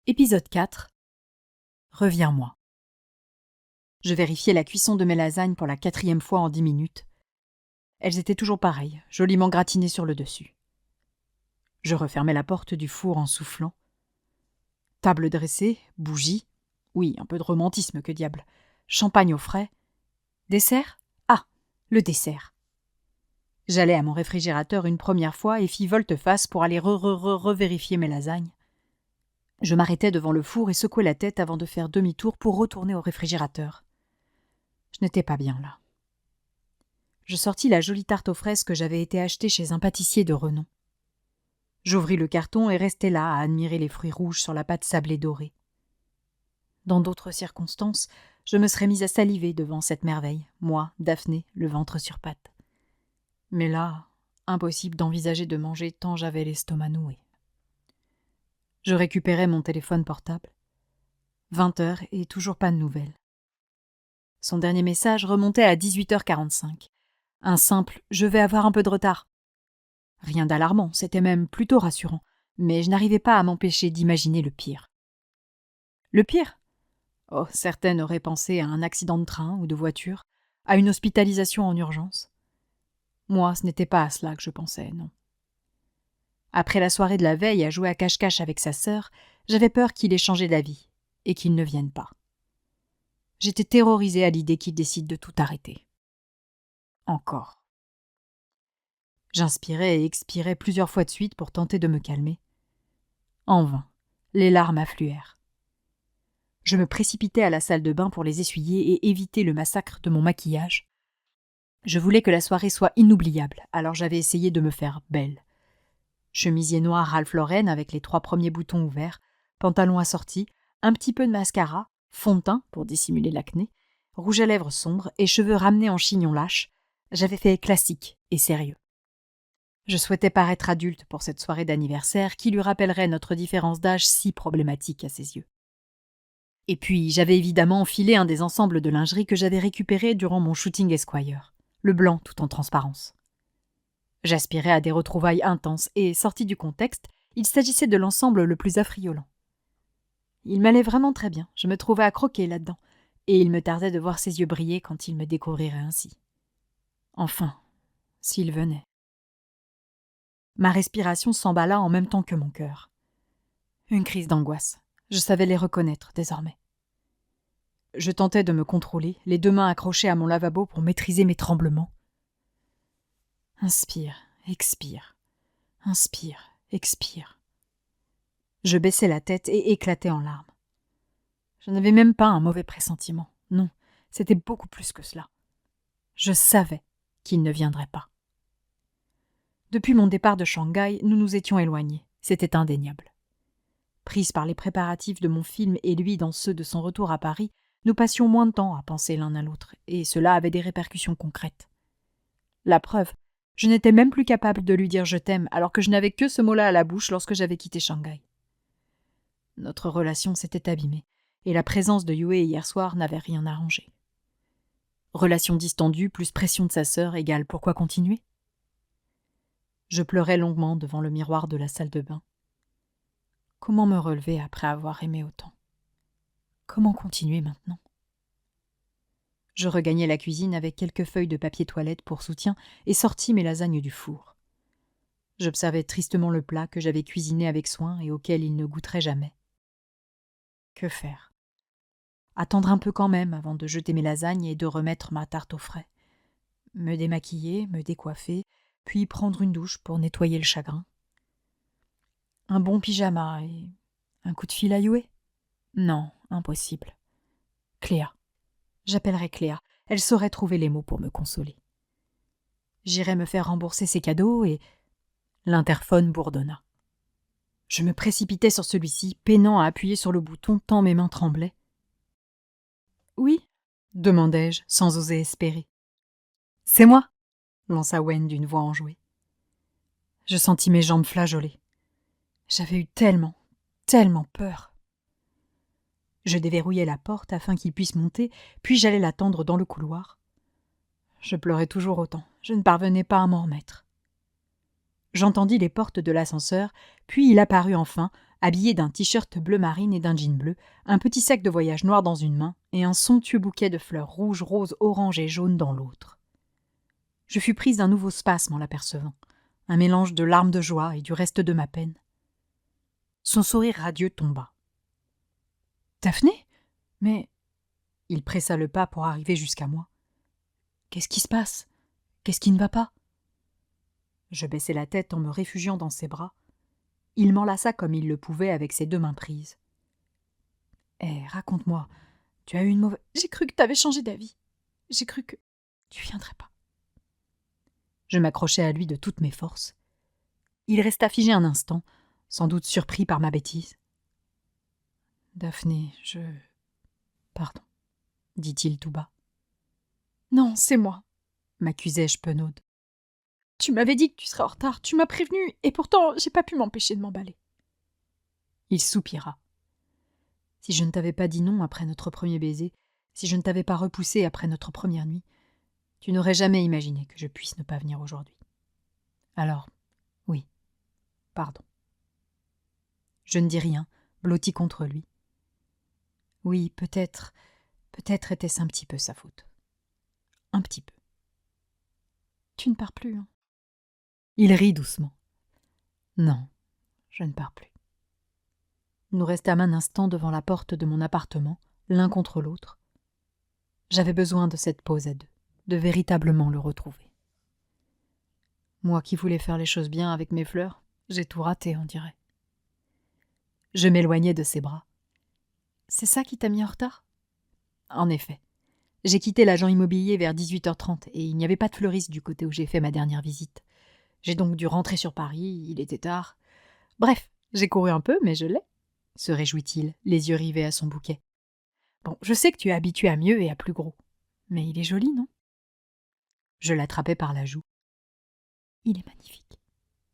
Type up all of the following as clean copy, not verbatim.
Épisode 4. Reviens-moi. Je vérifiais la cuisson de mes lasagnes pour la 4e fois en 10 minutes. Elles étaient toujours pareilles, joliment gratinées sur le dessus. Je refermais la porte du four en soufflant. Table dressée, bougies. Oui, un peu de romantisme, que diable. Champagne au frais. Dessert ? Ah, le dessert. J'allais à mon réfrigérateur une première fois et fis volte-face pour aller revérifier mes lasagnes. Je m'arrêtais devant le four et secouais la tête avant de faire demi-tour pour retourner au réfrigérateur. Je n'étais pas bien là. Je sortis la jolie tarte aux fraises que j'avais été acheter chez un pâtissier de renom. J'ouvris le carton et restai là à admirer les fruits rouges sur la pâte sablée dorée. Dans d'autres circonstances, je me serais mise à saliver devant cette merveille, moi, Daphné, le ventre sur pattes. Mais là, impossible d'envisager de manger tant j'avais l'estomac noué. Je récupérais mon téléphone portable. 20h et toujours pas de nouvelles. Son dernier message remontait à 18h45. Un simple « je vais avoir un peu de retard ». Rien d'alarmant, c'était même plutôt rassurant, mais je n'arrivais pas à m'empêcher d'imaginer le pire. Le pire ? Oh, certaines auraient pensé à un accident de train ou de voiture, à une hospitalisation en urgence. Moi, ce n'était pas à cela que je pensais, non. Après la soirée de la veille à jouer à cache-cache avec sa sœur, j'avais peur qu'il ait changé d'avis, et qu'il ne vienne pas. J'étais terrorisée à l'idée qu'il décide de tout arrêter. Encore. J'inspirais et expirais plusieurs fois de suite pour tenter de me calmer. En vain, les larmes affluèrent. Je me précipitais à la salle de bain pour les essuyer et éviter le massacre de mon maquillage. Je voulais que la soirée soit inoubliable, alors j'avais essayé de me faire belle. Chemisier noir Ralph Lauren avec les 3 premiers boutons ouverts, pantalon assorti, un petit peu de mascara, fond de teint pour dissimuler l'acné, rouge à lèvres sombre et cheveux ramenés en chignon lâche. J'avais fait classique et sérieux. Je souhaitais paraître adulte pour cette soirée d'anniversaire qui lui rappellerait notre différence d'âge si problématique à ses yeux. Et puis, j'avais évidemment enfilé un des ensembles de lingerie que j'avais récupéré durant mon shooting Esquire, le blanc tout en transparence. J'aspirais à des retrouvailles intenses et, sorti du contexte, il s'agissait de l'ensemble le plus affriolant. Il m'allait vraiment très bien, je me trouvais à croquer là-dedans, et il me tardait de voir ses yeux briller quand il me découvrirait ainsi. Enfin, s'il venait. Ma respiration s'emballa en même temps que mon cœur. Une crise d'angoisse. Je savais les reconnaître désormais. Je tentais de me contrôler, les 2 mains accrochées à mon lavabo pour maîtriser mes tremblements. Inspire, expire. Inspire, expire. Je baissais la tête et éclatais en larmes. Je n'avais même pas un mauvais pressentiment. Non, c'était beaucoup plus que cela. Je savais qu'il ne viendrait pas. Depuis mon départ de Shanghai, nous nous étions éloignés. C'était indéniable. Prise par les préparatifs de mon film et lui dans ceux de son retour à Paris, nous passions moins de temps à penser l'un à l'autre, et cela avait des répercussions concrètes. La preuve, je n'étais même plus capable de lui dire « je t'aime » alors que je n'avais que ce mot-là à la bouche lorsque j'avais quitté Shanghai. Notre relation s'était abîmée, et la présence de Yue hier soir n'avait rien arrangé. Relation distendue plus pression de sa sœur égale pourquoi continuer ? Je pleurais longuement devant le miroir de la salle de bain. Comment me relever après avoir aimé autant ? Comment continuer maintenant ? Je regagnai la cuisine avec quelques feuilles de papier toilette pour soutien et sortis mes lasagnes du four. J'observais tristement le plat que j'avais cuisiné avec soin et auquel il ne goûterait jamais. Que faire ? Attendre un peu quand même avant de jeter mes lasagnes et de remettre ma tarte au frais. Me démaquiller, me décoiffer, puis prendre une douche pour nettoyer le chagrin. Un bon pyjama et un coup de fil à Yue ? Non, impossible. Cléa. J'appellerai Cléa. Elle saurait trouver les mots pour me consoler. J'irai me faire rembourser ses cadeaux et... L'interphone bourdonna. Je me précipitai sur celui-ci, peinant à appuyer sur le bouton tant mes mains tremblaient. « Oui ?» demandai-je, sans oser espérer. « C'est moi !» lança Wen d'une voix enjouée. Je sentis mes jambes flageoler. J'avais eu tellement peur. Je déverrouillai la porte afin qu'il puisse monter, puis j'allai l'attendre dans le couloir. Je pleurais toujours autant, je ne parvenais pas à m'en remettre. J'entendis les portes de l'ascenseur, puis il apparut enfin, habillé d'un t-shirt bleu marine et d'un jean bleu, un petit sac de voyage noir dans une main et un somptueux bouquet de fleurs rouges, roses, oranges et jaunes dans l'autre. Je fus prise d'un nouveau spasme en l'apercevant, un mélange de larmes de joie et du reste de ma peine. Son sourire radieux tomba. « Daphné ? Mais… » Il pressa le pas pour arriver jusqu'à moi. « Qu'est-ce qui se passe ? Qu'est-ce qui ne va pas ?» Je baissai la tête en me réfugiant dans ses bras. Il m'enlaça comme il le pouvait avec ses 2 mains prises. « Raconte-moi, tu as eu une mauvaise… » « J'ai cru que tu avais changé d'avis. J'ai cru que tu viendrais pas. » Je m'accrochai à lui de toutes mes forces. Il resta figé un instant, sans doute surpris par ma bêtise. « Daphné, Pardon, dit-il tout bas. « Non, c'est moi, m'accusai-je penaude. Tu m'avais dit que tu serais en retard, tu m'as prévenu, et pourtant j'ai pas pu m'empêcher de m'emballer. » Il soupira. « Si je ne t'avais pas dit non après notre premier baiser, si je ne t'avais pas repoussé après notre première nuit, tu n'aurais jamais imaginé que je puisse ne pas venir aujourd'hui. Alors, oui, pardon. » Je ne dis rien, blotti contre lui. Oui, peut-être était-ce un petit peu sa faute. Un petit peu. Tu ne pars plus, hein ? Il rit doucement. Non, je ne pars plus. Nous restâmes un instant devant la porte de mon appartement, l'un contre l'autre. J'avais besoin de cette pause à 2, de véritablement le retrouver. Moi qui voulais faire les choses bien avec mes fleurs, j'ai tout raté, on dirait. Je m'éloignai de ses bras. C'est ça qui t'a mis en retard ? En effet. J'ai quitté l'agent immobilier vers 18h30 et il n'y avait pas de fleuriste du côté où j'ai fait ma dernière visite. J'ai donc dû rentrer sur Paris, il était tard. Bref, j'ai couru un peu, mais je l'ai, se réjouit-il, les yeux rivés à son bouquet. Bon, je sais que tu es habitué à mieux et à plus gros, mais il est joli, non ? Je l'attrapai par la joue. Il est magnifique,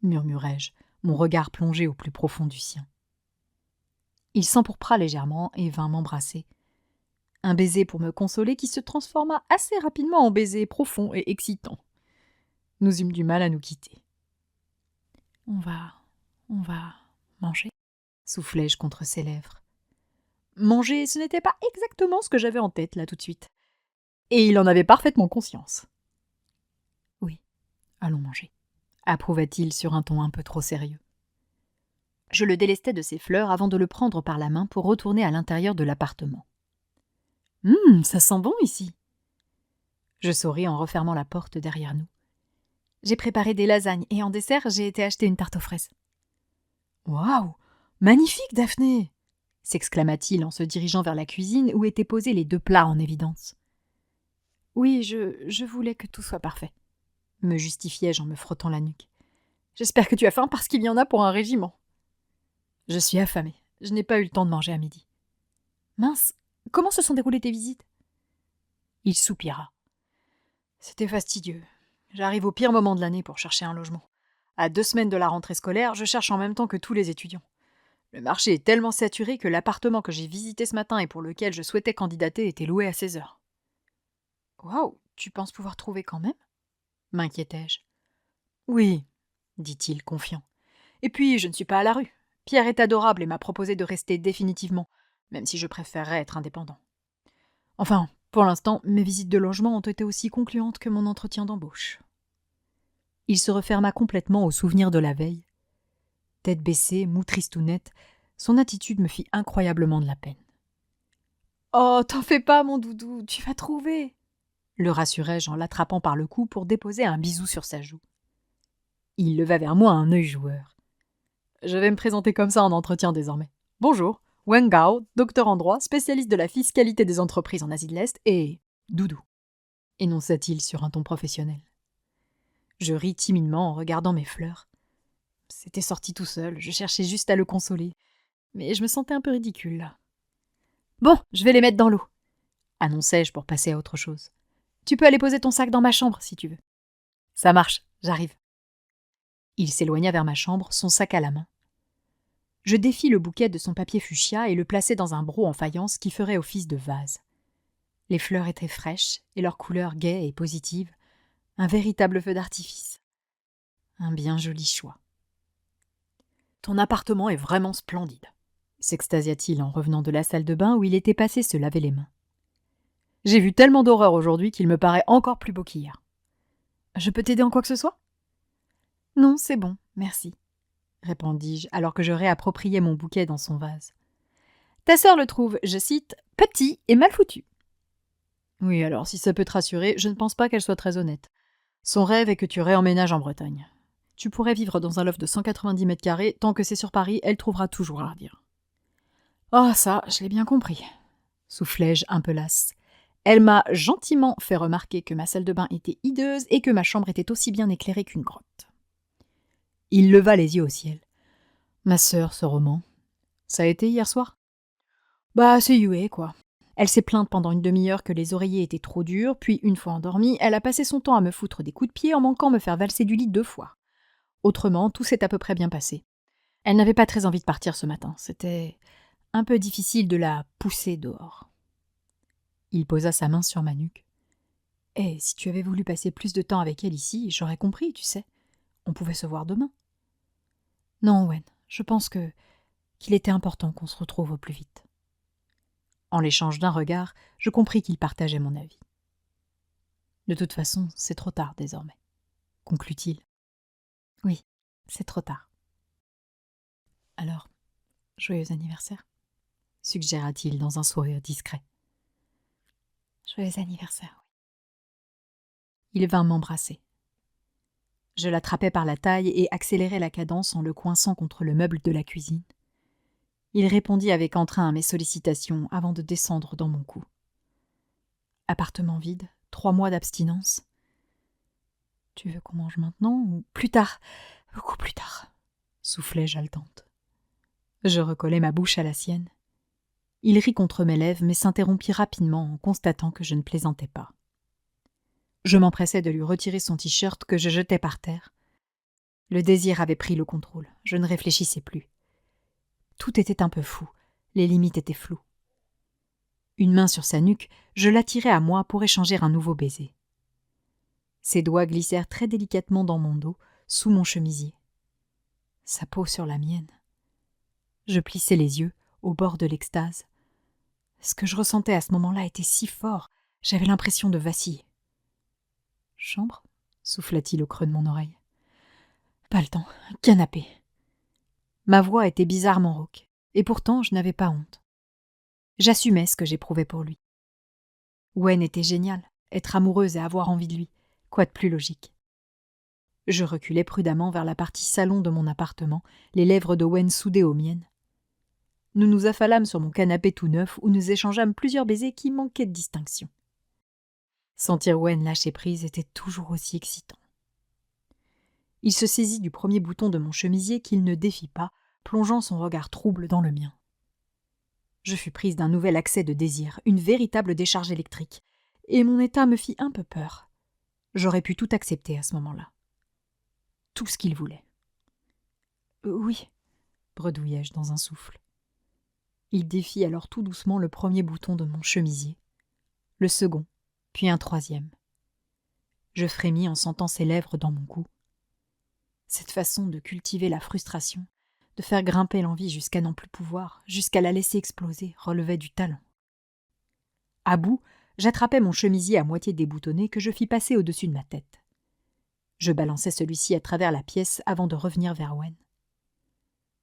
murmurai-je, mon regard plongé au plus profond du sien. Il s'empourpra légèrement et vint m'embrasser. Un baiser pour me consoler qui se transforma assez rapidement en baiser profond et excitant. Nous eûmes du mal à nous quitter. « On va manger ?» soufflai-je contre ses lèvres. Manger, ce n'était pas exactement ce que j'avais en tête là tout de suite. Et il en avait parfaitement conscience. « Oui, allons manger », approuva-t-il sur un ton un peu trop sérieux. Je le délestai de ses fleurs avant de le prendre par la main pour retourner à l'intérieur de l'appartement. « Ça sent bon ici !» Je souris en refermant la porte derrière nous. J'ai préparé des lasagnes et en dessert, j'ai été acheter une tarte aux fraises. « Waouh ! Magnifique, Daphné !» s'exclama-t-il en se dirigeant vers la cuisine où étaient posés les 2 plats en évidence. « Oui, je voulais que tout soit parfait, » me justifiai-je en me frottant la nuque. « J'espère que tu as faim parce qu'il y en a pour un régiment. » Je suis affamée, je n'ai pas eu le temps de manger à midi. « Mince, comment se sont déroulées tes visites ?» Il soupira. « C'était fastidieux. J'arrive au pire moment de l'année pour chercher un logement. À 2 semaines de la rentrée scolaire, je cherche en même temps que tous les étudiants. Le marché est tellement saturé que l'appartement que j'ai visité ce matin et pour lequel je souhaitais candidater était loué à 16 heures. »« Waouh, tu penses pouvoir trouver quand même ?» m'inquiétai-je. « Oui, » dit-il, confiant. « Et puis, je ne suis pas à la rue. Pierre est adorable et m'a proposé de rester définitivement, même si je préférerais être indépendant. Enfin, pour l'instant, mes visites de logement ont été aussi concluantes que mon entretien d'embauche. » Il se referma complètement au souvenir de la veille. Tête baissée, moue tristounette, son attitude me fit incroyablement de la peine. « Oh, t'en fais pas, mon doudou, tu vas trouver !» le rassurai-je en l'attrapant par le cou pour déposer un bisou sur sa joue. Il leva vers moi un œil joueur. Je vais me présenter comme ça en entretien désormais. Bonjour, Wen Gao, docteur en droit, spécialiste de la fiscalité des entreprises en Asie de l'Est et doudou, énonça-t-il sur un ton professionnel. Je ris timidement en regardant mes fleurs. C'était sorti tout seul, je cherchais juste à le consoler, mais je me sentais un peu ridicule là. « Bon, je vais les mettre dans l'eau, » annonçai-je pour passer à autre chose. « Tu peux aller poser ton sac dans ma chambre si tu veux. »« Ça marche, j'arrive. » Il s'éloigna vers ma chambre, son sac à la main. Je défis le bouquet de son papier fuchsia et le plaçai dans un broc en faïence qui ferait office de vase. Les fleurs étaient fraîches et leur couleur gaie et positive, un véritable feu d'artifice. Un bien joli choix. Ton appartement est vraiment splendide, s'extasia-t-il en revenant de la salle de bain où il était passé se laver les mains. J'ai vu tellement d'horreur aujourd'hui qu'il me paraît encore plus beau qu'hier. Je peux t'aider en quoi que ce soit ? Non, c'est bon, merci, répondis-je alors que je réappropriais mon bouquet dans son vase. Ta sœur le trouve, je cite, petit et mal foutu. Oui, alors si ça peut te rassurer, je ne pense pas qu'elle soit très honnête. Son rêve est que tu réemménages en Bretagne. Tu pourrais vivre dans un loft de 190 mètres carrés, tant que c'est sur Paris, elle trouvera toujours à redire. Oh, ça, je l'ai bien compris, soufflai-je un peu lasse. Elle m'a gentiment fait remarquer que ma salle de bain était hideuse et que ma chambre était aussi bien éclairée qu'une grotte. Il leva les yeux au ciel. Ma sœur, ce roman. Ça a été hier soir ? Bah, c'est hué, quoi. Elle s'est plainte pendant une demi-heure que les oreillers étaient trop durs, puis, une fois endormie, elle a passé son temps à me foutre des coups de pied en manquant me faire valser du lit 2 fois. Autrement, tout s'est à peu près bien passé. Elle n'avait pas très envie de partir ce matin. C'était un peu difficile de la pousser dehors. Il posa sa main sur ma nuque. « Eh, si tu avais voulu passer plus de temps avec elle ici, j'aurais compris, tu sais. On pouvait se voir demain. » Non, Wen, je pense qu'il était important qu'on se retrouve au plus vite. En l'échange d'un regard, je compris qu'il partageait mon avis. De toute façon, c'est trop tard désormais, conclut-il. Oui, c'est trop tard. Alors, joyeux anniversaire, suggéra-t-il dans un sourire discret. Joyeux anniversaire, oui. Il vint m'embrasser. Je l'attrapai par la taille et accélérai la cadence en le coinçant contre le meuble de la cuisine. Il répondit avec entrain à mes sollicitations avant de descendre dans mon cou. Appartement vide, 3 mois d'abstinence. Tu veux qu'on mange maintenant ou plus tard ? Beaucoup plus tard, soufflai-je haletante. Je recollai ma bouche à la sienne. Il rit contre mes lèvres, mais s'interrompit rapidement en constatant que je ne plaisantais pas. Je m'empressai de lui retirer son t-shirt que je jetai par terre. Le désir avait pris le contrôle, je ne réfléchissais plus. Tout était un peu fou, les limites étaient floues. Une main sur sa nuque, je l'attirai à moi pour échanger un nouveau baiser. Ses doigts glissèrent très délicatement dans mon dos, sous mon chemisier. Sa peau sur la mienne. Je plissai les yeux, au bord de l'extase. Ce que je ressentais à ce moment-là était si fort, j'avais l'impression de vaciller. « Chambre » souffla-t-il au creux de mon oreille. « Pas le temps, canapé. » Ma voix était bizarrement rauque, et pourtant je n'avais pas honte. J'assumais ce que j'éprouvais pour lui. Wen était génial, être amoureuse et avoir envie de lui, quoi de plus logique. Je reculai prudemment vers la partie salon de mon appartement, les lèvres de Wen soudées aux miennes. Nous nous affalâmes sur mon canapé tout neuf où nous échangeâmes plusieurs baisers qui manquaient de distinction. Sentir Wen lâcher prise était toujours aussi excitant. Il se saisit du premier bouton de mon chemisier qu'il ne défit pas, plongeant son regard trouble dans le mien. Je fus prise d'un nouvel accès de désir, une véritable décharge électrique, et mon état me fit un peu peur. J'aurais pu tout accepter à ce moment-là. Tout ce qu'il voulait. Oui, bredouillai-je dans un souffle. Il défit alors tout doucement le premier bouton de mon chemisier, le second, puis un troisième. Je frémis en sentant ses lèvres dans mon cou. Cette façon de cultiver la frustration, de faire grimper l'envie jusqu'à n'en plus pouvoir, jusqu'à la laisser exploser, relevait du talent. À bout, j'attrapai mon chemisier à moitié déboutonné que je fis passer au-dessus de ma tête. Je balançai celui-ci à travers la pièce avant de revenir vers Wen.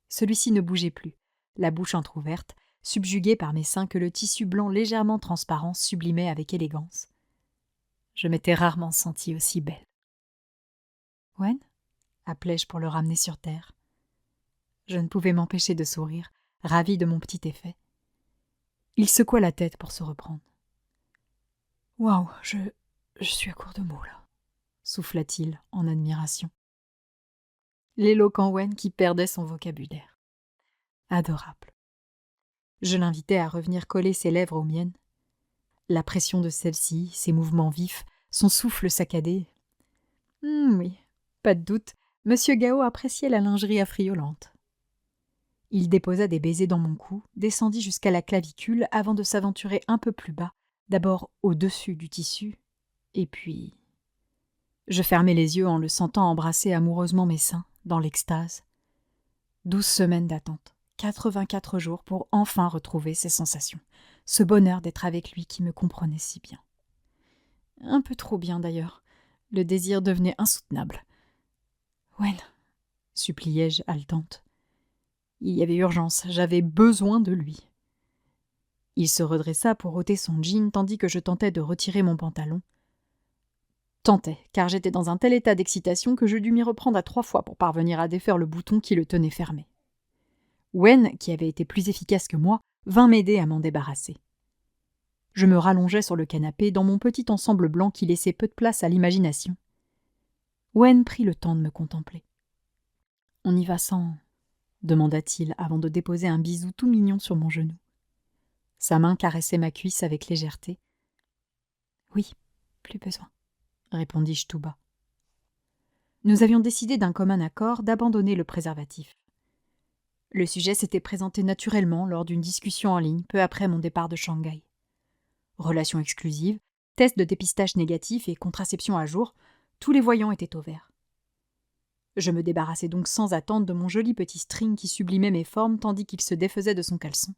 Celui-ci ne bougeait plus, la bouche entr'ouverte, subjugué par mes seins que le tissu blanc légèrement transparent sublimait avec élégance. Je m'étais rarement sentie aussi belle. « Wen » appelai-je pour le ramener sur terre. Je ne pouvais m'empêcher de sourire, ravi de mon petit effet. Il secoua la tête pour se reprendre. « Waouh, je suis à court de mots, là », souffla-t-il en admiration. L'éloquent Wen qui perdait son vocabulaire. Adorable. Je l'invitai à revenir coller ses lèvres aux miennes. La pression de celle-ci, ses mouvements vifs, son souffle saccadé. Oui, pas de doute, Monsieur Gao appréciait la lingerie affriolante. Il déposa des baisers dans mon cou, descendit jusqu'à la clavicule avant de s'aventurer un peu plus bas, d'abord au-dessus du tissu, et puis... Je fermai les yeux en le sentant embrasser amoureusement mes seins, dans l'extase. 12 semaines d'attente, 84 jours pour enfin retrouver ces sensations, ce bonheur d'être avec lui qui me comprenait si bien. Un peu trop bien d'ailleurs, le désir devenait insoutenable. « Wen !» suppliai-je haletante. Il y avait urgence, j'avais besoin de lui. Il se redressa pour ôter son jean tandis que je tentais de retirer mon pantalon. Tentais, car j'étais dans un tel état d'excitation que je dus m'y reprendre à 3 fois pour parvenir à défaire le bouton qui le tenait fermé. Wen, qui avait été plus efficace que moi, vint m'aider à m'en débarrasser. Je me rallongeai sur le canapé dans mon petit ensemble blanc qui laissait peu de place à l'imagination. Wen prit le temps de me contempler. « On y va sans... » demanda-t-il avant de déposer un bisou tout mignon sur mon genou. Sa main caressait ma cuisse avec légèreté. « Oui, plus besoin, » répondis-je tout bas. Nous avions décidé d'un commun accord d'abandonner le préservatif. Le sujet s'était présenté naturellement lors d'une discussion en ligne peu après mon départ de Shanghai. Relations exclusives, tests de dépistage négatif et contraception à jour, tous les voyants étaient au vert. Je me débarrassai donc sans attendre de mon joli petit string qui sublimait mes formes tandis qu'il se défaisait de son caleçon.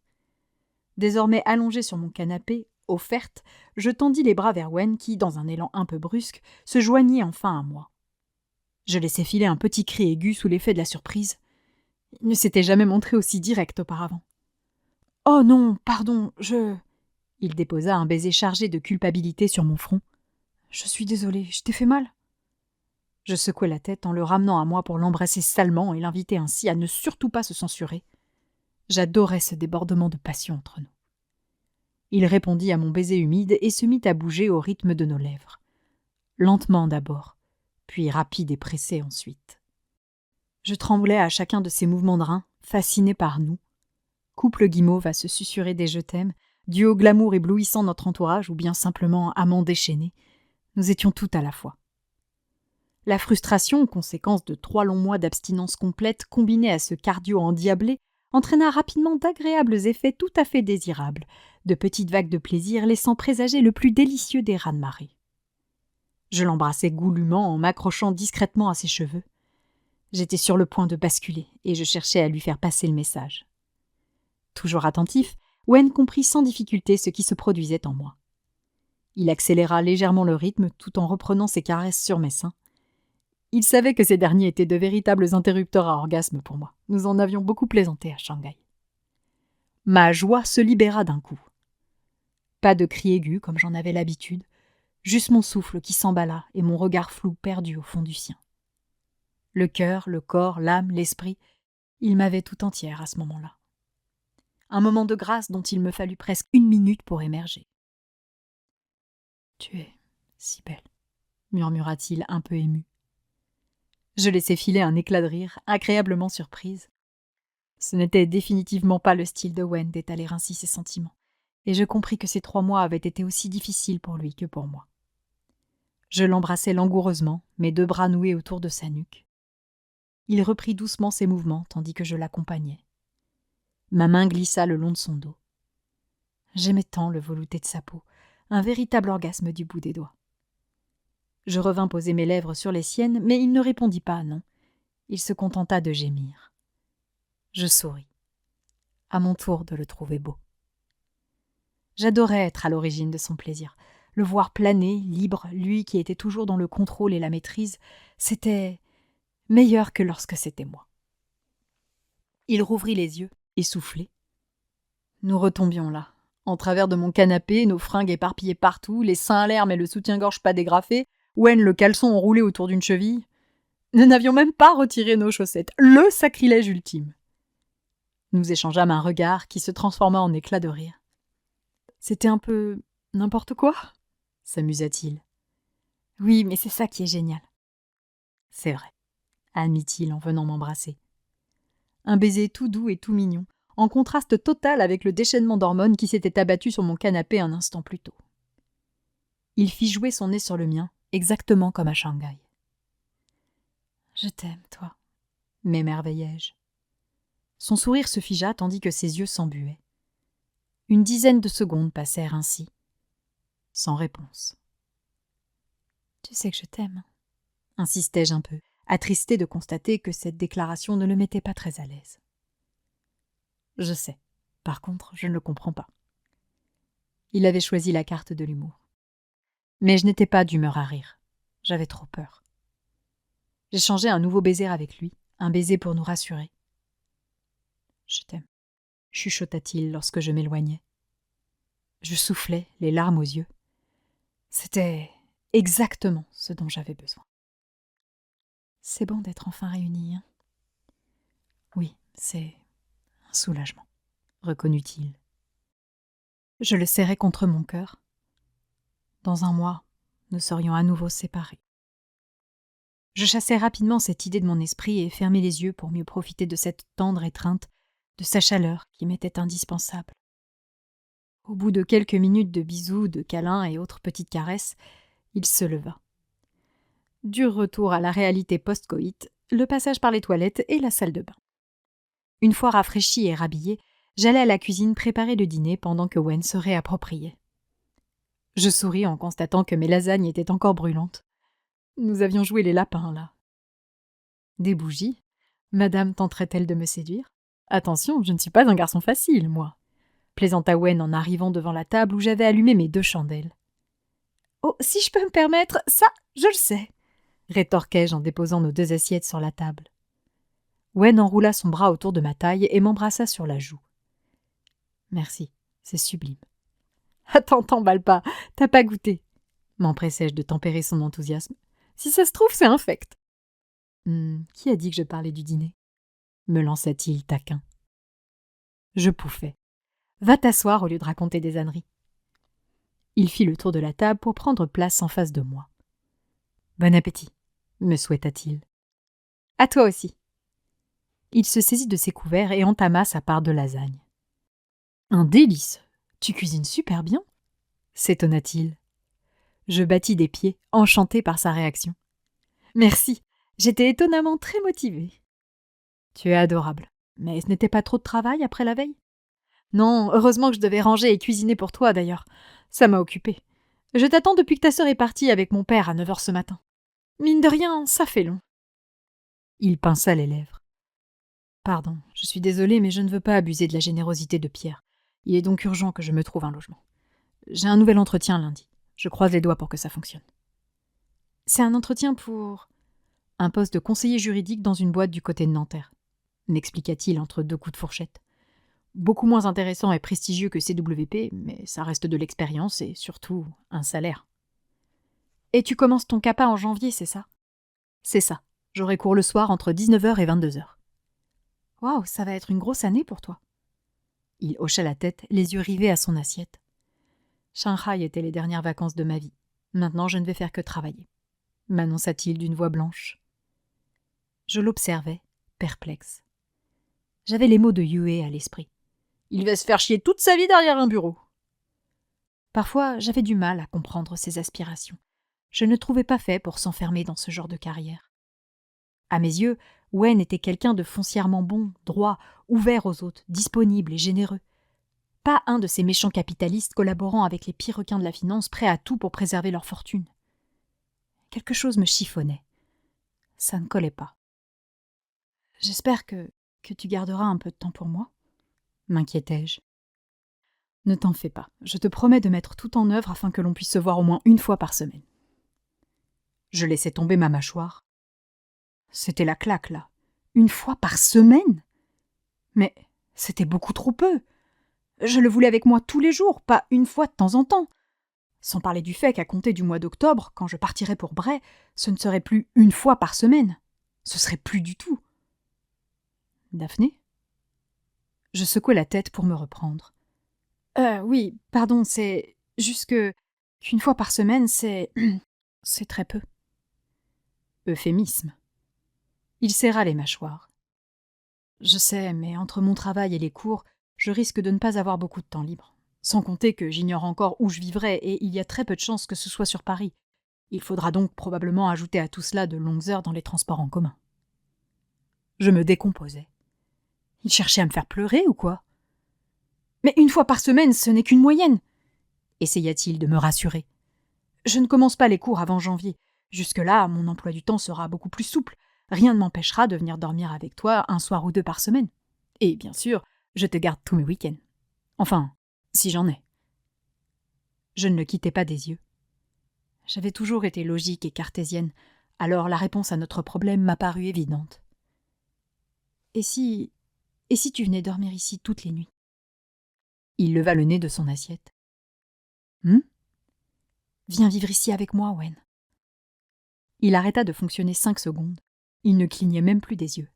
Désormais allongée sur mon canapé, offerte, je tendis les bras vers Wen qui, dans un élan un peu brusque, se joignit enfin à moi. Je laissai filer un petit cri aigu sous l'effet de la surprise. Il ne s'était jamais montré aussi direct auparavant. « Oh non, pardon, je... » Il déposa un baiser chargé de culpabilité sur mon front. « Je suis désolée, je t'ai fait mal ?» Je secouai la tête en le ramenant à moi pour l'embrasser salement et l'inviter ainsi à ne surtout pas se censurer. J'adorais ce débordement de passion entre nous. Il répondit à mon baiser humide et se mit à bouger au rythme de nos lèvres. Lentement d'abord, puis rapide et pressé ensuite. Je tremblais à chacun de ces mouvements de reins, fasciné par nous. Couple guimauve à se susurrer des « je t'aime », dû au glamour éblouissant notre entourage ou bien simplement amants déchaînés, nous étions tout à la fois. La frustration, conséquence de 3 longs mois d'abstinence complète combinée à ce cardio endiablé, entraîna rapidement d'agréables effets tout à fait désirables, de petites vagues de plaisir laissant présager le plus délicieux des raz-de-marée. Je l'embrassai goulûment en m'accrochant discrètement à ses cheveux. J'étais sur le point de basculer et je cherchais à lui faire passer le message. Toujours attentif, Wen comprit sans difficulté ce qui se produisait en moi. Il accéléra légèrement le rythme tout en reprenant ses caresses sur mes seins. Il savait que ces derniers étaient de véritables interrupteurs à orgasme pour moi. Nous en avions beaucoup plaisanté à Shanghai. Ma joie se libéra d'un coup. Pas de cri aigu comme j'en avais l'habitude, juste mon souffle qui s'emballa et mon regard flou perdu au fond du sien. Le cœur, le corps, l'âme, l'esprit, il m'avait tout entière à ce moment-là. Un moment de grâce dont il me fallut presque 1 minute pour émerger. « Tu es si belle », murmura-t-il un peu ému. Je laissai filer un éclat de rire, agréablement surprise. Ce n'était définitivement pas le style de Wen d'étaler ainsi ses sentiments, et je compris que ces 3 mois avaient été aussi difficiles pour lui que pour moi. Je l'embrassai langoureusement, mes 2 bras noués autour de sa nuque. Il reprit doucement ses mouvements tandis que je l'accompagnais. Ma main glissa le long de son dos. J'aimais tant le velouté de sa peau, un véritable orgasme du bout des doigts. Je revins poser mes lèvres sur les siennes, mais il ne répondit pas, non. Il se contenta de gémir. Je souris. À mon tour de le trouver beau. J'adorais être à l'origine de son plaisir. Le voir planer, libre, lui qui était toujours dans le contrôle et la maîtrise, c'était meilleur que lorsque c'était moi. Il rouvrit les yeux, essoufflé. Nous retombions là, en travers de mon canapé, nos fringues éparpillées partout, les seins à l'air mais le soutien-gorge pas dégrafé, Wen le caleçon enroulé autour d'une cheville. Nous n'avions même pas retiré nos chaussettes, le sacrilège ultime. Nous échangeâmes un regard qui se transforma en éclat de rire. C'était un peu n'importe quoi, s'amusa-t-il. Oui, mais c'est ça qui est génial. C'est vrai, admit-il en venant m'embrasser. Un baiser tout doux et tout mignon, en contraste total avec le déchaînement d'hormones qui s'était abattu sur mon canapé un instant plus tôt. Il fit jouer son nez sur le mien, exactement comme à Shanghai. « Je t'aime, toi », m'émerveillai-je. Son sourire se figea tandis que ses yeux s'embuaient. Une dizaine de secondes passèrent ainsi, sans réponse. « Tu sais que je t'aime », insistai-je un peu, attristé de constater que cette déclaration ne le mettait pas très à l'aise. Je sais. Par contre, je ne le comprends pas. Il avait choisi la carte de l'humour. Mais je n'étais pas d'humeur à rire. J'avais trop peur. J'échangeai un nouveau baiser avec lui, un baiser pour nous rassurer. « Je t'aime », chuchota-t-il lorsque je m'éloignais. Je soufflais, les larmes aux yeux. C'était exactement ce dont j'avais besoin. C'est bon d'être enfin réunis, hein ? Oui, c'est un soulagement, reconnut-il. Je le serrai contre mon cœur. Dans un mois, nous serions à nouveau séparés. Je chassai rapidement cette idée de mon esprit et fermai les yeux pour mieux profiter de cette tendre étreinte, de sa chaleur qui m'était indispensable. Au bout de quelques minutes de bisous, de câlins et autres petites caresses, il se leva. Dur retour à la réalité post-coït, le passage par les toilettes et la salle de bain. Une fois rafraîchie et rhabillée, j'allai à la cuisine préparer le dîner pendant que Wen se réappropriait. Je souris en constatant que mes lasagnes étaient encore brûlantes. Nous avions joué les lapins, là. Des bougies ? Madame tenterait-elle de me séduire ? Attention, je ne suis pas un garçon facile, moi. Plaisanta Wen en arrivant devant la table où j'avais allumé mes 2 chandelles. « Oh, si je peux me permettre, ça, je le sais !» rétorquai-je en déposant nos 2 assiettes sur la table. Wen enroula son bras autour de ma taille et m'embrassa sur la joue. « Merci, c'est sublime. »« Attends, t'emballe pas, t'as pas goûté !» m'empressai-je de tempérer son enthousiasme. « Si ça se trouve, c'est infect. » Qui a dit que je parlais du dîner ? Me lança-t-il taquin. Je pouffai. Va t'asseoir au lieu de raconter des âneries. Il fit le tour de la table pour prendre place en face de moi. Bon appétit, me souhaita-t-il. À toi aussi. Il se saisit de ses couverts et entama sa part de lasagne. Un délice. Tu cuisines super bien, s'étonna-t-il. Je battis des pieds, enchanté par sa réaction. Merci, j'étais étonnamment très motivée. Tu es adorable. Mais ce n'était pas trop de travail après la veille ? Non, heureusement que je devais ranger et cuisiner pour toi, d'ailleurs. Ça m'a occupée. Je t'attends depuis que ta sœur est partie avec mon père à 9h ce matin. Mine de rien, ça fait long. Il pinça les lèvres. Pardon, je suis désolée, mais je ne veux pas abuser de la générosité de Pierre. Il est donc urgent que je me trouve un logement. J'ai un nouvel entretien lundi. Je croise les doigts pour que ça fonctionne. C'est un entretien pour... un poste de conseiller juridique dans une boîte du côté de Nanterre, m'expliqua-t-il entre 2 coups de fourchette. Beaucoup moins intéressant et prestigieux que CWP, mais ça reste de l'expérience et surtout un salaire. Et tu commences ton CAPA en janvier, c'est ça ? C'est ça. J'aurai cours le soir entre 19h et 22h. Waouh, ça va être une grosse année pour toi. Il hocha la tête, les yeux rivés à son assiette. Shanghai étaient les dernières vacances de ma vie. Maintenant, je ne vais faire que travailler, m'annonça-t-il d'une voix blanche. Je l'observais, perplexe. J'avais les mots de Yue à l'esprit. Il va se faire chier toute sa vie derrière un bureau. Parfois, j'avais du mal à comprendre ses aspirations. Je ne trouvais pas fait pour s'enfermer dans ce genre de carrière. À mes yeux, Wen était quelqu'un de foncièrement bon, droit, ouvert aux autres, disponible et généreux. Pas un de ces méchants capitalistes collaborant avec les pires requins de la finance, prêts à tout pour préserver leur fortune. Quelque chose me chiffonnait. Ça ne collait pas. « J'espère que tu garderas un peu de temps pour moi ?» m'inquiétai-je. « Ne t'en fais pas, je te promets de mettre tout en œuvre afin que l'on puisse se voir au moins 1 fois par semaine. » Je laissai tomber ma mâchoire. C'était la claque, là. 1 fois par semaine ? Mais c'était beaucoup trop peu. Je le voulais avec moi tous les jours, pas 1 fois de temps en temps. Sans parler du fait qu'à compter du mois d'octobre, quand je partirais pour Bray, ce ne serait plus 1 fois par semaine. Ce serait plus du tout. Daphné ? Je secouai la tête pour me reprendre. Oui, pardon, c'est juste qu'une fois par semaine, c'est très peu. Euphémisme. Il serra les mâchoires. Je sais, mais entre mon travail et les cours, je risque de ne pas avoir beaucoup de temps libre. Sans compter que j'ignore encore où je vivrai et il y a très peu de chances que ce soit sur Paris. Il faudra donc probablement ajouter à tout cela de longues heures dans les transports en commun. Je me décomposais. Il cherchait à me faire pleurer ou quoi ? Mais 1 fois par semaine, ce n'est qu'une moyenne, essaya-t-il de me rassurer. Je ne commence pas les cours avant janvier. Jusque-là, mon emploi du temps sera beaucoup plus souple. Rien ne m'empêchera de venir dormir avec toi un soir ou deux par semaine. Et bien sûr, je te garde tous mes week-ends. Enfin, si j'en ai. Je ne le quittais pas des yeux. J'avais toujours été logique et cartésienne, alors la réponse à notre problème m'a paru évidente. Et si tu venais dormir ici toutes les nuits? Il leva le nez de son assiette. Viens vivre ici avec moi, Wen. Il arrêta de fonctionner 5 secondes. Il ne clignait même plus des yeux.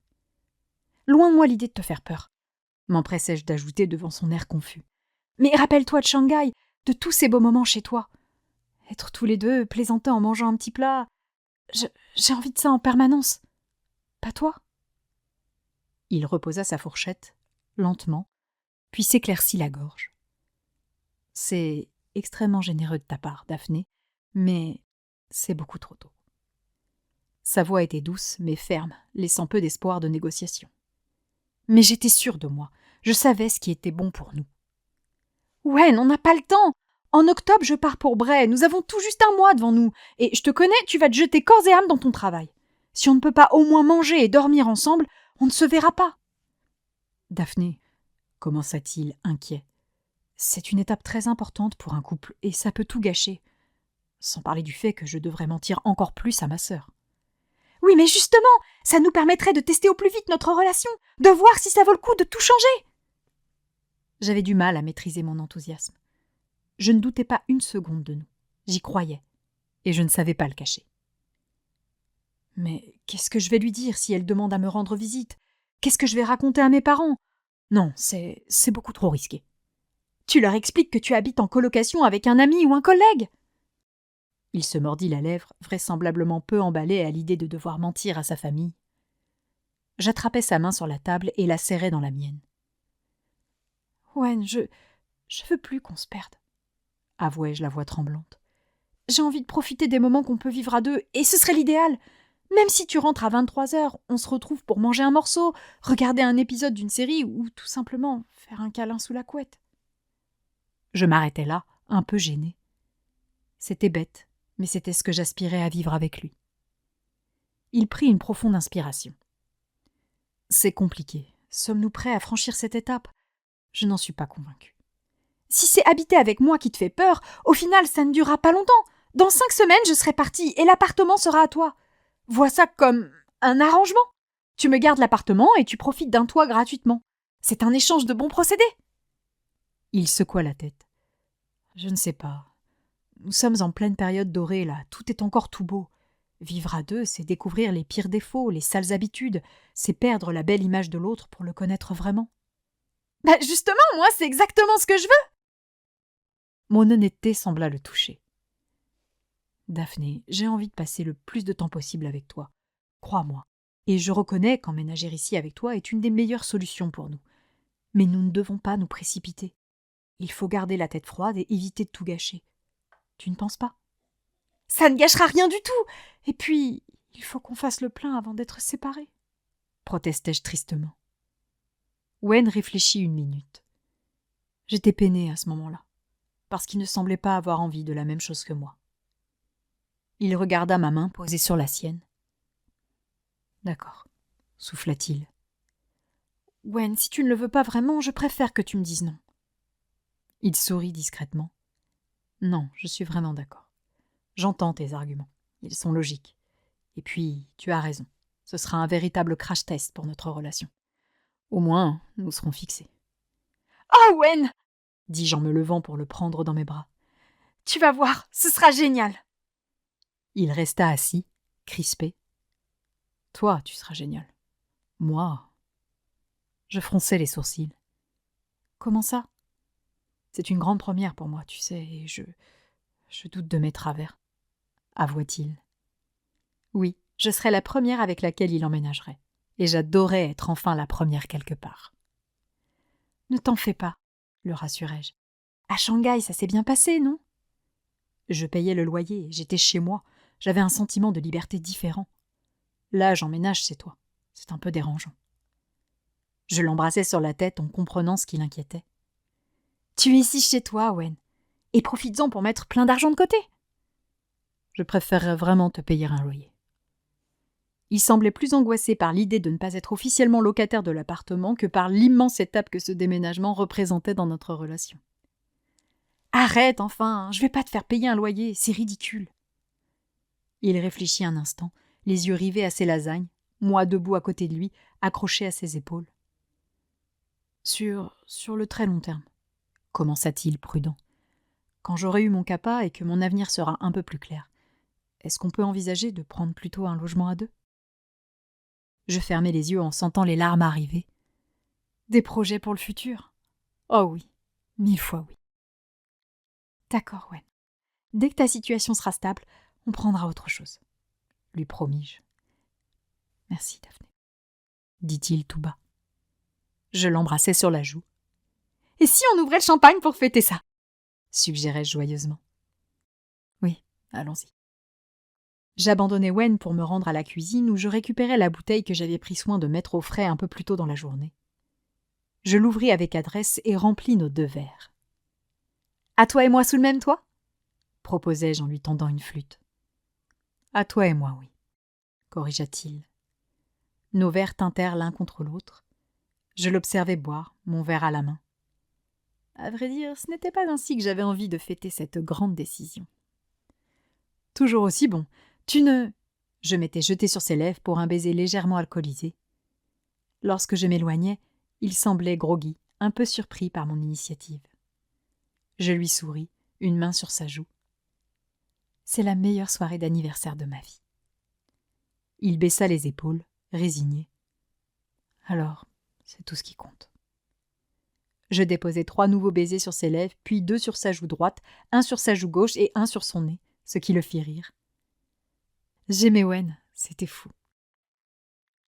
Loin de moi l'idée de te faire peur, m'empressai-je d'ajouter devant son air confus. Mais rappelle-toi de Shanghai, de tous ces beaux moments chez toi. Être tous les deux, plaisanter en mangeant un petit plat. J'ai envie de ça en permanence. Pas toi? Il reposa sa fourchette, lentement, puis s'éclaircit la gorge. C'est extrêmement généreux de ta part, Daphné, mais c'est beaucoup trop tôt. Sa voix était douce, mais ferme, laissant peu d'espoir de négociation. Mais j'étais sûre de moi. Je savais ce qui était bon pour nous. Wen, on n'a pas le temps. En octobre, je pars pour Bray. Nous avons tout juste un mois devant nous. Et je te connais, tu vas te jeter corps et âme dans ton travail. Si on ne peut pas au moins manger et dormir ensemble, on ne se verra pas. Daphné, commença-t-il, inquiet. C'est une étape très importante pour un couple, et ça peut tout gâcher. Sans parler du fait que je devrais mentir encore plus à ma sœur. Oui, mais justement, ça nous permettrait de tester au plus vite notre relation, de voir si ça vaut le coup de tout changer. J'avais du mal à maîtriser mon enthousiasme. Je ne doutais pas une seconde de nous. J'y croyais, et je ne savais pas le cacher. Mais qu'est-ce que je vais lui dire si elle demande à me rendre visite? Qu'est-ce que je vais raconter à mes parents? Non, c'est beaucoup trop risqué. Tu leur expliques que tu habites en colocation avec un ami ou un collègue. Il se mordit la lèvre, vraisemblablement peu emballé à l'idée de devoir mentir à sa famille. J'attrapai sa main sur la table et la serrai dans la mienne. Wen, je veux plus qu'on se perde, avouai-je la voix tremblante. J'ai envie de profiter des moments qu'on peut vivre à deux, et ce serait l'idéal. Même si tu rentres à 23h, on se retrouve pour manger un morceau, regarder un épisode d'une série ou tout simplement faire un câlin sous la couette. Je m'arrêtai là, un peu gênée. C'était bête, mais c'était ce que j'aspirais à vivre avec lui. Il prit une profonde inspiration. C'est compliqué. Sommes-nous prêts à franchir cette étape? Je n'en suis pas convaincue. Si c'est habiter avec moi qui te fait peur, au final, ça ne durera pas longtemps. Dans 5 semaines, je serai partie et l'appartement sera à toi. Vois ça comme un arrangement. Tu me gardes l'appartement et tu profites d'un toit gratuitement. C'est un échange de bons procédés. Il secoua la tête. Je ne sais pas. Nous sommes en pleine période dorée, là. Tout est encore tout beau. Vivre à deux, c'est découvrir les pires défauts, les sales habitudes. C'est perdre la belle image de l'autre pour le connaître vraiment. Bah justement, moi, c'est exactement ce que je veux. Mon honnêteté sembla le toucher. Daphné, j'ai envie de passer le plus de temps possible avec toi. Crois-moi. Et je reconnais qu'emménager ici avec toi est une des meilleures solutions pour nous. Mais nous ne devons pas nous précipiter. Il faut garder la tête froide et éviter de tout gâcher. Tu ne penses pas? Ça ne gâchera rien du tout. Et puis, il faut qu'on fasse le plein avant d'être séparés, protestai-je tristement. Wen réfléchit une minute. J'étais peinée à ce moment-là, parce qu'il ne semblait pas avoir envie de la même chose que moi. Il regarda ma main posée sur la sienne. D'accord, souffla-t-il. Wen, si tu ne le veux pas vraiment, je préfère que tu me dises non. Il sourit discrètement. Non, je suis vraiment d'accord. J'entends tes arguments. Ils sont logiques. Et puis, tu as raison. Ce sera un véritable crash test pour notre relation. Au moins, nous serons fixés. Oh, Wen, dis-je en me levant pour le prendre dans mes bras. Tu vas voir, ce sera génial. Il resta assis, crispé. Toi, tu seras génial. Moi. Je fronçai les sourcils. Comment ça? C'est une grande première pour moi, tu sais, et je doute de mes travers, avoua-t-il. Oui, je serai la première avec laquelle il emménagerait, et j'adorais être enfin la première quelque part. Ne t'en fais pas, le rassurai-je. À Shanghai, ça s'est bien passé, non? Je payais le loyer, j'étais chez moi, j'avais un sentiment de liberté différent. Là, j'emménage chez toi, c'est un peu dérangeant. Je l'embrassai sur la tête en comprenant ce qui l'inquiétait. Tu es ici chez toi, Wen, et profites-en pour mettre plein d'argent de côté. Je préférerais vraiment te payer un loyer. » Il semblait plus angoissé par l'idée de ne pas être officiellement locataire de l'appartement que par l'immense étape que ce déménagement représentait dans notre relation. « Arrête, enfin, je vais pas te faire payer un loyer, c'est ridicule. » Il réfléchit un instant, les yeux rivés à ses lasagnes, moi debout à côté de lui, accroché à ses épaules. « Sur le très long terme, » commença-t-il prudent. « Quand j'aurai eu mon CAPA et que mon avenir sera un peu plus clair, est-ce qu'on peut envisager de prendre plutôt un logement à deux ?» Je fermai les yeux en sentant les larmes arriver. Des projets pour le futur ? Oh oui, 1000 fois oui. D'accord, Wen. Dès que ta situation sera stable, on prendra autre chose, lui promis-je. Merci, Daphné, dit-il tout bas. Je l'embrassai sur la joue. Et si on ouvrait le champagne pour fêter ça ? Suggérai-je joyeusement. Oui, allons-y. J'abandonnai Wen pour me rendre à la cuisine où je récupérai la bouteille que j'avais pris soin de mettre au frais un peu plus tôt dans la journée. Je l'ouvris avec adresse et remplis nos 2 verres. « À toi et moi sous le même toit ?» proposai-je en lui tendant une flûte. « À toi et moi, oui, » corrigea-t-il. Nos verres tintèrent l'un contre l'autre. Je l'observai boire, mon verre à la main. À vrai dire, ce n'était pas ainsi que j'avais envie de fêter cette grande décision. « Toujours aussi bon. Tu ne... » Je m'étais jeté sur ses lèvres pour un baiser légèrement alcoolisé. Lorsque je m'éloignais, il semblait groggy, un peu surpris par mon initiative. Je lui souris, une main sur sa joue. C'est la meilleure soirée d'anniversaire de ma vie. Il baissa les épaules, résigné. Alors, c'est tout ce qui compte. Je déposai 3 nouveaux baisers sur ses lèvres, puis 2 sur sa joue droite, un sur sa joue gauche et un sur son nez, ce qui le fit rire. J'aimais Wen, c'était fou.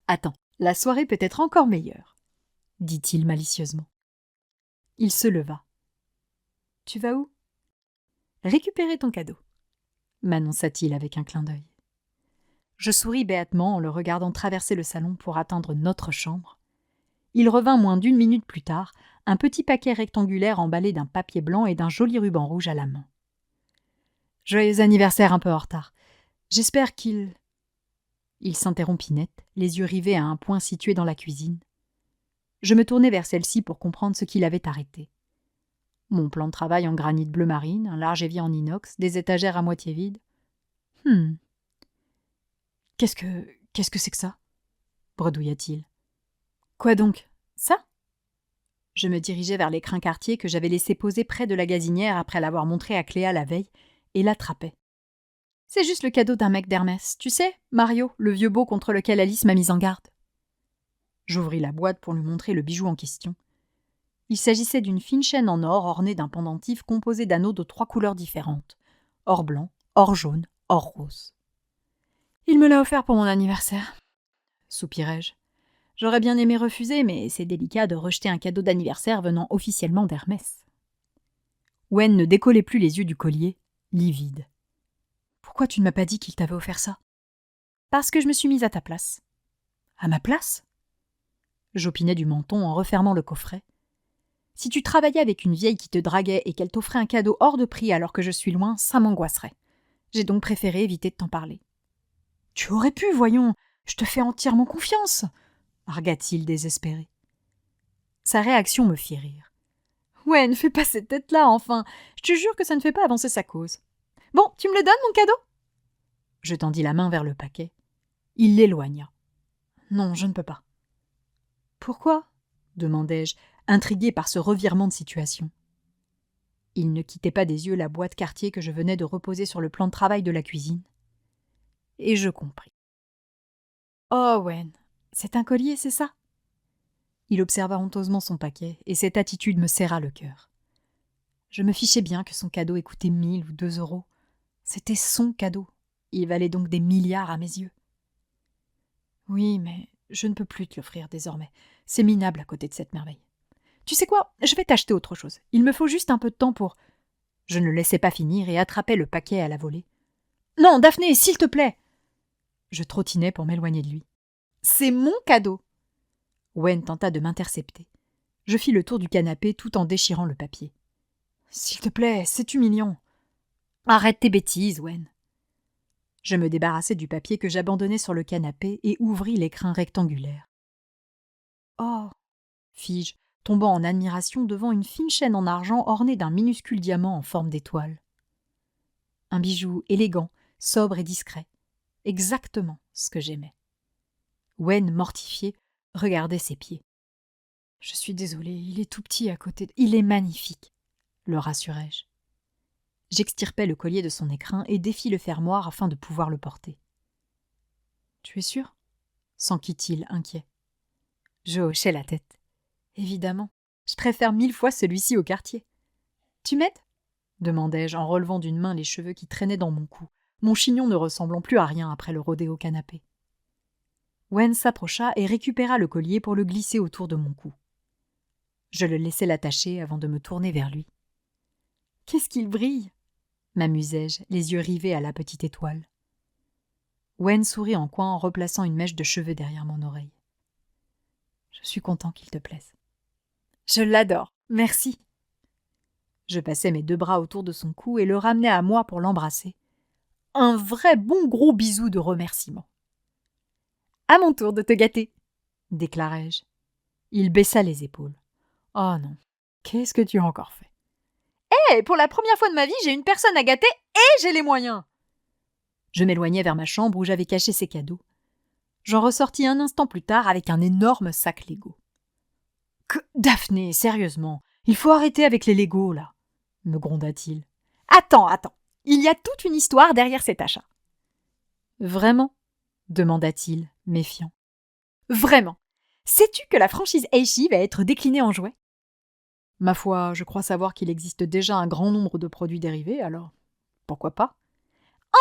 Attends, la soirée peut être encore meilleure, dit-il malicieusement. Il se leva. Tu vas où ? Récupérer ton cadeau, m'annonça-t-il avec un clin d'œil. Je souris béatement en le regardant traverser le salon pour atteindre notre chambre. Il revint moins d'1 minute plus tard, un petit paquet rectangulaire emballé d'un papier blanc et d'un joli ruban rouge à la main. Joyeux anniversaire un peu en retard. J'espère qu'il... Il s'interrompit net, les yeux rivés à un point situé dans la cuisine. Je me tournai vers celle-ci pour comprendre ce qui l'avait arrêté. Mon plan de travail en granit bleu marine, un large évier en inox, des étagères à moitié vides. Qu'est-ce que c'est que ça ? Bredouilla-t-il. Quoi donc ? Ça ? Je me dirigeai vers l'écrin quartier que j'avais laissé poser près de la gazinière après l'avoir montré à Cléa la veille, et l'attrapai. C'est juste le cadeau d'un mec d'Hermès, tu sais, Mario, le vieux beau contre lequel Alice m'a mise en garde. J'ouvris la boîte pour lui montrer le bijou en question. Il s'agissait d'une fine chaîne en or ornée d'un pendentif composé d'anneaux de 3 couleurs différentes. Or blanc, or jaune, or rose. Il me l'a offert pour mon anniversaire, soupirai-je. J'aurais bien aimé refuser, mais c'est délicat de rejeter un cadeau d'anniversaire venant officiellement d'Hermès. Wen ne décollait plus les yeux du collier, livide. Pourquoi tu ne m'as pas dit qu'il t'avait offert ça ? Parce que je me suis mise à ta place. À ma place ? J'opinais du menton en refermant le coffret. Si tu travaillais avec une vieille qui te draguait et qu'elle t'offrait un cadeau hors de prix alors que je suis loin, ça m'angoisserait. J'ai donc préféré éviter de t'en parler. Tu aurais pu, voyons, je te fais entièrement confiance, argua-t-il désespéré. Sa réaction me fit rire. Ouais, ne fais pas cette tête-là, enfin. Je te jure que ça ne fait pas avancer sa cause. Bon, tu me le donnes, mon cadeau ? Je tendis la main vers le paquet. Il l'éloigna. Non, je ne peux pas. Pourquoi ? Demandai-je, intrigué par ce revirement de situation. Il ne quittait pas des yeux la boîte quartier que je venais de reposer sur le plan de travail de la cuisine. Et je compris. Oh, Wen, c'est un collier, c'est ça ? Il observa honteusement son paquet, et cette attitude me serra le cœur. Je me fichais bien que son cadeau ait coûté 1000 ou 2 euros. C'était son cadeau. Il valait donc des milliards à mes yeux. Oui, mais je ne peux plus te l'offrir désormais. C'est minable à côté de cette merveille. Tu sais quoi ? Je vais t'acheter autre chose. Il me faut juste un peu de temps pour... Je ne le laissai pas finir et attrapai le paquet à la volée. Non, Daphné, s'il te plaît ! Je trottinai pour m'éloigner de lui. C'est mon cadeau ! Wen tenta de m'intercepter. Je fis le tour du canapé tout en déchirant le papier. S'il te plaît, c'est humiliant. Arrête tes bêtises, Wen. Je me débarrassai du papier que j'abandonnais sur le canapé et ouvris l'écrin rectangulaire. « Oh !» fis-je, tombant en admiration devant une fine chaîne en argent ornée d'un minuscule diamant en forme d'étoile. Un bijou élégant, sobre et discret. Exactement ce que j'aimais. Wen, mortifié, regardait ses pieds. « Je suis désolée, il est tout petit à côté. Il est magnifique, » le rassurai-je. J'extirpai le collier de son écrin et défis le fermoir afin de pouvoir le porter. « Tu es sûr ?» s'enquit-il, inquiet. Je hochai la tête. « Évidemment, je préfère 1000 fois celui-ci au quartier. »« Tu m'aides ?» demandai-je en relevant d'une main les cheveux qui traînaient dans mon cou, mon chignon ne ressemblant plus à rien après le rodéo canapé. Wen s'approcha et récupéra le collier pour le glisser autour de mon cou. Je le laissai l'attacher avant de me tourner vers lui. « Qu'est-ce qu'il brille !» m'amusai-je, les yeux rivés à la petite étoile. Wen sourit en coin en replaçant une mèche de cheveux derrière mon oreille. « Je suis content qu'il te plaise. »« Je l'adore, merci. » Je passai mes 2 bras autour de son cou et le ramenai à moi pour l'embrasser. Un vrai bon gros bisou de remerciement. « À mon tour de te gâter !» déclarai-je. Il baissa les épaules. « Oh non, qu'est-ce que tu as encore fait ?» « Hé, pour la première fois de ma vie, j'ai une personne à gâter et j'ai les moyens !» Je m'éloignai vers ma chambre où j'avais caché ses cadeaux. J'en ressortis un instant plus tard avec un énorme sac Lego. « Daphné, sérieusement, il faut arrêter avec les Legos, là !» me gronda-t-il. « Attends, il y a toute une histoire derrière cet achat. »« Vraiment ?» demanda-t-il, méfiant. « Vraiment. Sais-tu que la franchise Aichi va être déclinée en jouets ? » Ma foi, je crois savoir qu'il existe déjà un grand nombre de produits dérivés, alors pourquoi pas ?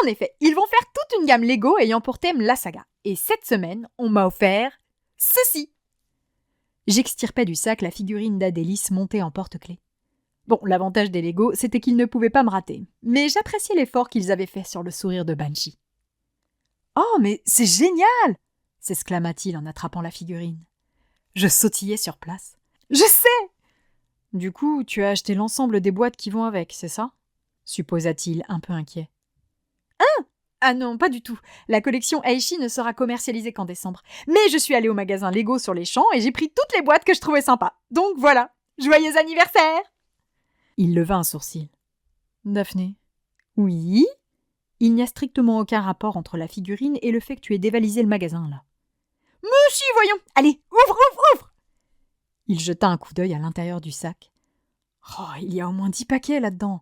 En effet, ils vont faire toute une gamme Lego ayant pour thème la saga. Et cette semaine, on m'a offert ceci. J'extirpai du sac la figurine d'Adélis montée en porte-clés. Bon, l'avantage des Lego, c'était qu'ils ne pouvaient pas me rater, mais j'appréciais l'effort qu'ils avaient fait sur le sourire de Banshee. « Oh, mais c'est génial !» s'exclama-t-il en attrapant la figurine. Je sautillai sur place. « Je sais !» Du coup, tu as acheté l'ensemble des boîtes qui vont avec, c'est ça ? Supposa-t-il, un peu inquiet. Hein ? Ah non, pas du tout. La collection Aichi ne sera commercialisée qu'en décembre. Mais je suis allée au magasin Lego sur les champs et j'ai pris toutes les boîtes que je trouvais sympas. Donc voilà, joyeux anniversaire ! Il leva un sourcil. Daphné ? Oui ? Il n'y a strictement aucun rapport entre la figurine et le fait que tu aies dévalisé le magasin, là. Mais si, voyons ! Allez, ouvre ! Il jeta un coup d'œil à l'intérieur du sac. « Oh, il y a au moins 10 paquets là-dedans.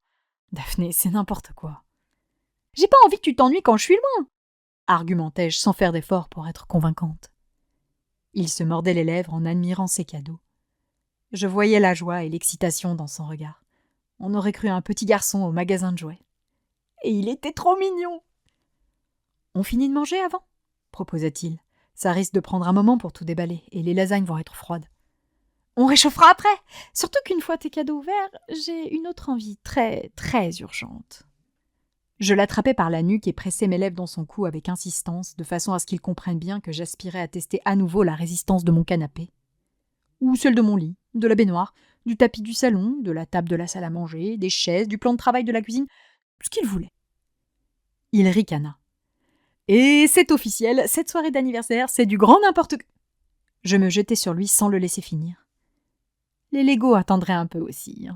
Daphné, c'est n'importe quoi. »« J'ai pas envie que tu t'ennuies quand je suis loin !» argumentai-je sans faire d'effort pour être convaincante. Il se mordait les lèvres en admirant ses cadeaux. Je voyais la joie et l'excitation dans son regard. On aurait cru un petit garçon au magasin de jouets. Et il était trop mignon. « On finit de manger avant ?» proposa-t-il. « Ça risque de prendre un moment pour tout déballer et les lasagnes vont être froides. » On réchauffera après. Surtout qu'une fois tes cadeaux ouverts, j'ai une autre envie très, très urgente. Je l'attrapais par la nuque et pressais mes lèvres dans son cou avec insistance, de façon à ce qu'il comprenne bien que j'aspirais à tester à nouveau la résistance de mon canapé. Ou celle de mon lit, de la baignoire, du tapis du salon, de la table de la salle à manger, des chaises, du plan de travail de la cuisine, ce qu'il voulait. Il ricana. « Et c'est officiel, cette soirée d'anniversaire, c'est du grand n'importe quoi. » Je me jetai sur lui sans le laisser finir. Les Legos attendraient un peu aussi.